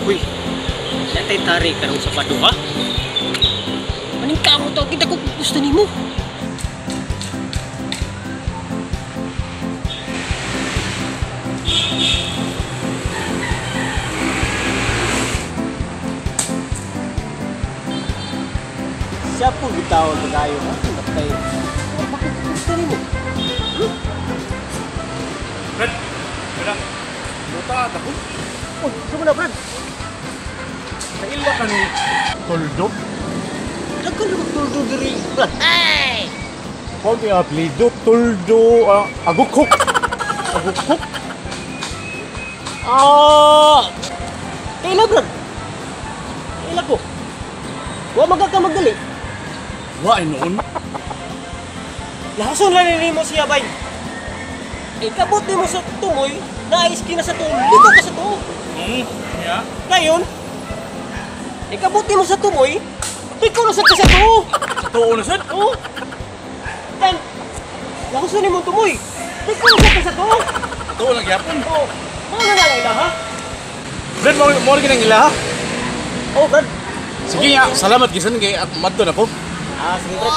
Uy, natay tari ka rin sa pado ha? Maning kamo to, kita ko gusto ni mo. Siya po bitawon pa tayo ha? Bakit gusto ni mo? Brad, Brad, buta at ako. Oh, gusto mo na Brad? Kaila ka ni Toldo? Nagkan na magtuldo diri Brad. Ay! Kung may apelido, Toldo, Agukok. Agukok? Kaila Brad? Kaila ko? Huwag magkakamagali. Wa, ay noon. Lahason lang nini mo siya bay. Ikabot ni mo sa tumoy, naiski na sa tumoy, dito ka sa tumoy. Yeah? Ngayon, ikabot ni mo sa tumoy, ikaw na sa tumoy. Sa tuo na sad? Oo. Then, lahason ni mo tumoy, ikaw na sa tumoy. Tuo lang yapon. Oo. Mga na lang ila ha? Brad, mo rin kinang ila ha? Oo Brad. Sige nga, salamat gisan kay at madto na po. Sige Brad.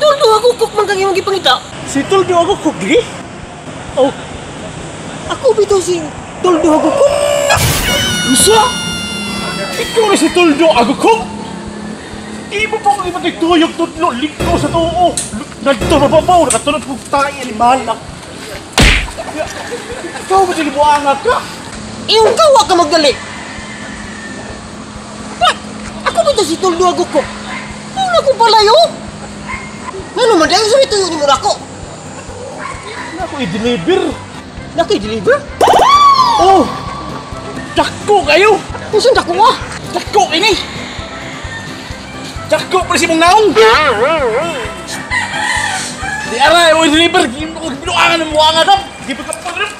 Toldo Agukok man kang imong gipangita. Si Toldo Agukok, di? Oh. Ako bitaw si Toldo Agukok. Usa? Ikaw na si Toldo Agukok? Imo pa kong ibatay tuyok tudlo, liko sa tuo. Nagtumababaw, nakatunod kong tayo, alimahan. Ikaw ba sige mo angat ka? Iyong kawa ka magdali. What? Ako bitaw si Toldo Agukok. Ano ko palayo? Ano man dahil sa ito yun mo ako? Naku i-deliver. Naku i-deliver? Oh! Dako kayo! Saan dako ka? Dako ini! Dako pa si mong naong! Di aray mo i-deliver! Ginuangan mo ang agap! Di ba ka pa rin?